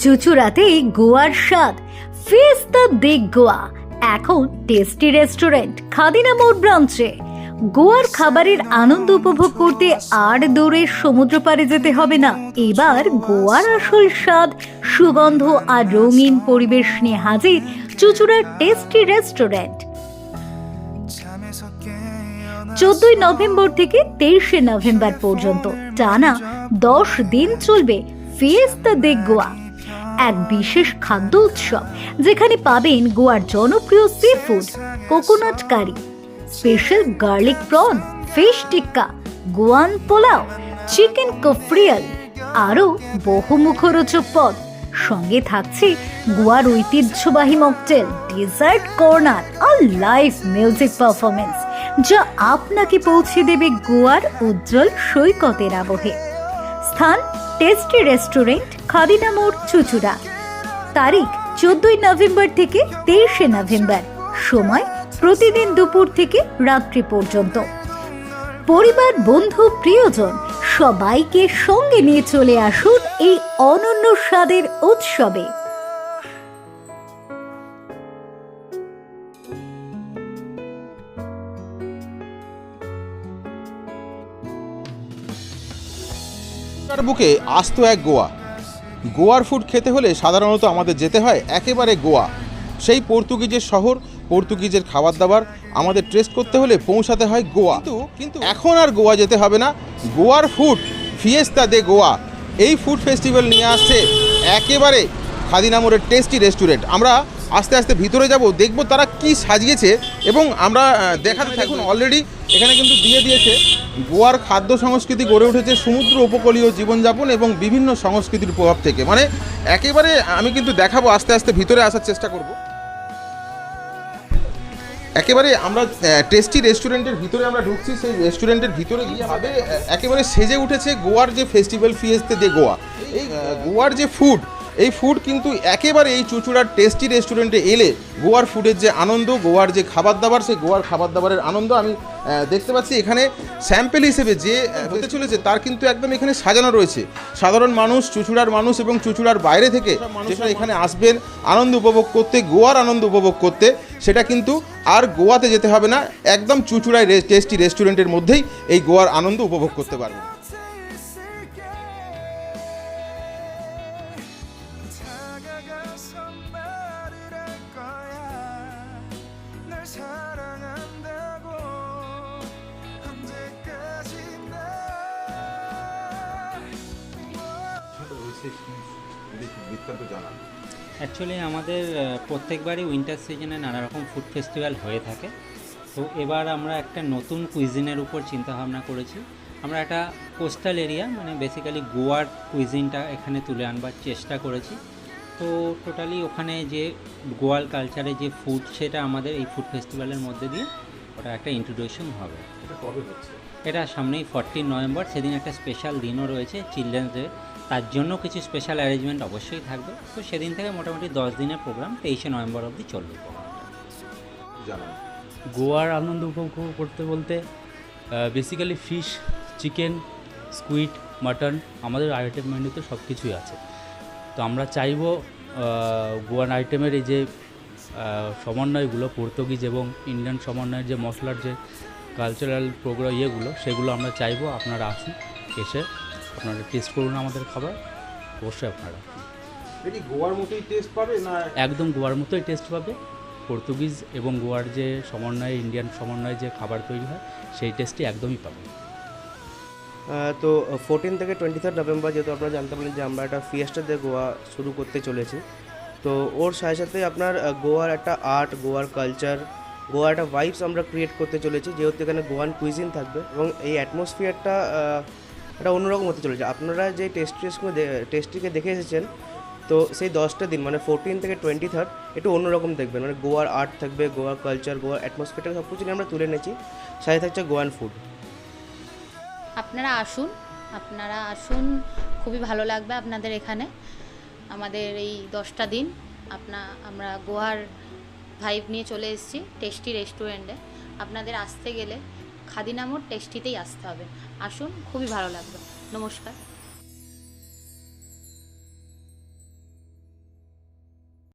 চুচুড়াতেই গোয়ার স্বাদ ফিয়েস্তা দে গোয়া এখন টেস্টি রেস্টুরেন্ট খাদিনা মোড় ব্রাঞ্চে। গোয়ার খাবারের আনন্দ উপভোগ করতে আর দূরে সমুদ্র পাড়ে যেতে হবে না। এবার গোয়ার আসল স্বাদ, সুগন্ধ আর রঙিন পরিবেশ নিয়ে হাজির চুচুড়ার টেস্টি রেস্টুরেন্ট। 14 নভেম্বর থেকে 23 নভেম্বর পর্যন্ত টানা 10 দিন চলবে ফিয়েস্তা দে গোয়া, এক বিশেষ খাদ্য উৎসব যেখানে পাবেন গোয়ার জনপ্রিয় সি ফুড, কোকোনাট কারি, স্পেশাল গার্লিক প্রন, ফিশ টিক্কা, গোয়ান পোলাও, চিকেন কফরিয়াল, আরও বহু মুখরোচক পদ। সঙ্গে থাকছে গোয়ার ঐতিহ্যবাহী মকটেল, ডেজার্ট কর্নার আর লাইভ মিউজিক পারফরমেন্স, যা আপনাকে পৌঁছে দেবে গোয়ার উজ্জ্বল সৈকতের আবহে। স্থান টেস্টি রেস্টুরেন্ট, খাদিনা মোড়, চুচুড়া। তারিখ 14 নভেম্বর থেকে 23 নভেম্বর। সময় প্রতিদিন দুপুর থেকে রাত্রি পর্যন্ত। পরিবার, বন্ধু, প্রিয়জন সবাইকে সঙ্গে নিয়ে চলে আসুন এই অনন্য স্বাদের উৎসবে। বুকে আস্ত এক গোয়া। গোয়ার ফুড খেতে হলে সাধারণত আমাদের যেতে হয় একেবারে গোয়া, সেই পর্তুগিজের শহর। পর্তুগিজের খাবার দাবার আমাদের টেস্ট করতে হলে পৌঁছাতে হয় গোয়া। কিন্তু এখন আর গোয়া যেতে হবে না। গোয়ার ফুড ফিয়েস্তা দে গোয়া, এই ফুড ফেস্টিভ্যাল নিয়ে আসছে একেবারে খাদিনা মোড়ের টেস্টি রেস্টুরেন্ট। আমরা আস্তে আস্তে ভিতরে যাব, দেখব তারা কি সাজিয়েছে এবং আমরা দেখাতে থাকুন। অলরেডি এখানে কিন্তু দিয়ে দিয়েছে গোয়ার খাদ্য সংস্কৃতি গড়ে উঠেছে সমুদ্র উপকূলীয় জীবনযাপন এবং বিভিন্ন সংস্কৃতির প্রভাব থেকে। মানে একেবারে আমি কিন্তু দেখাবো, আস্তে আস্তে ভিতরে আসার চেষ্টা করব। একেবারে আমরা টেস্টি রেস্টুরেন্টের ভিতরে আমরা ঢুকছি। সেই রেস্টুরেন্টের ভিতরে গিয়ে একেবারে সেজে উঠেছে গোয়ার যে ফেস্টিভ্যাল ফিয়েস্তা দে গোয়া। এই গোয়ার যে ফুড, এই ফুড কিন্তু একেবারে এই চুচুড়ার টেস্টি রেস্টুরেন্টে এলে গোয়ার ফুডের যে আনন্দ, গোয়ার যে খাবার দাবার, সেই গোয়ার খাবার দাবারের আনন্দ আমি দেখতে পাচ্ছি। এখানে স্যাম্পেল হিসেবে যে হতে চলেছে তার কিন্তু একদম এখানে সাজানো রয়েছে। সাধারণ মানুষ, চুচুড়ার মানুষ এবং চুচুড়ার বাইরে থেকে মানুষরা এখানে আসবেন আনন্দ উপভোগ করতে, গোয়ার আনন্দ উপভোগ করতে। সেটা কিন্তু আর গোয়াতে যেতে হবে না, একদম চুচুড়ায় টেস্টি রেস্টুরেন্টের মধ্যেই এই গোয়ার আনন্দ উপভোগ করতে পারবেন। অ্যাকচুয়ালি আমাদের প্রত্যেকবারই উইন্টার সিজনে নানা রকম ফুড ফেস্টিভ্যাল হয়ে থাকে। তো এবার আমরা একটা নতুন কুইজিনের উপর চিন্তাভাবনা করেছি। আমরা একটা কোস্টাল এরিয়া, মানে বেসিক্যালি গোয়ার কুইজিনটা এখানে তুলে আনবার চেষ্টা করেছি। তো টোটালি ওখানে যে গোয়াল কালচারে যে ফুড, সেটা আমাদের এই ফুড ফেস্টিভ্যালের মধ্যে দিয়ে ওটা একটা ইন্ট্রোডিউশন হবে। এটা কবে হচ্ছে? এটা সামনেই 14 নভেম্বর, সেদিন একটা স্পেশাল দিনও রয়েছে, চিলড্রেন্স ডে। তার জন্য কিছু স্পেশাল অ্যারেঞ্জমেন্ট অবশ্যই থাকবে। তো সেদিন থেকে মোটামুটি 10 দিনের প্রোগ্রাম 23 নভেম্বর অবধি চলবে প্রোগ্রামটা। গোয়ার আনন্দ উপভোগ করতে বলতে basically fish, chicken, squid, mutton আমাদের আইটেম মেনুতে সব কিছুই আছে। তো আমরা চাইবো গোয়ান আইটেমের এই যে সমন্বয়গুলো, পর্তুগিজ এবং ইন্ডিয়ান সমন্বয়ের যে মশলার যে কালচারাল প্রোগ্রাম ইয়েগুলো, সেগুলো আমরা চাইবো আপনারা আসুন, এসে আপনারা টেস্ট করুন আমাদের খাবার। অবশ্যই আপনারা এটি গোয়ার মতোই টেস্ট পাবে না? একদম গোয়ার মতোই টেস্ট পাবে। পর্তুগিজ এবং গোয়ার যে সমন্বয়ে, ইন্ডিয়ান সমন্বয়ে যে খাবার তৈরি হয়, সেই টেস্টই একদমই পাবে। তো 14 থেকে 23 নভেম্বর, যেহেতু আপনারা জানতে পারলেন যে আমরা একটা ফিয়েস্টা দে গোয়া শুরু করতে চলেছি। তো ওর সাথে সাথে আপনার গোয়ার একটা আর্ট, গোয়ার কালচার, গোয়ার একটা ভাইবস আমরা ক্রিয়েট করতে চলেছি, যেহেতু এখানে গোয়ান কুইজিন থাকবে এবং এই অ্যাটমসফিয়ারটা একটা অন্যরকম হতে চলেছে। আপনারা যে টেস্টিকে দেখে এসেছেন, তো সেই 10টা দিন মানে 14 থেকে 23 একটু অন্যরকম দেখবেন। মানে গোয়ার আর্ট থাকবে, গোয়ার কালচার, গোয়ার অ্যাটমসফিয়ারটা সব কিছু নিয়ে আমরা তুলে এনেছি। সাথে থাকছে গোয়ান ফুড। আপনারা আসুন, খুবই ভালো লাগবে আপনাদের এখানে। আমাদের এই 10টা দিন আমরা গোয়ার ভাইব নিয়ে চলে এসেছি টেস্টি রেস্টুরেন্টে। আপনাদের আসতে গেলে খাদিনা মোড় টেস্টিতেই আসতে হবে। আসুন, খুবই ভালো লাগবে। নমস্কার।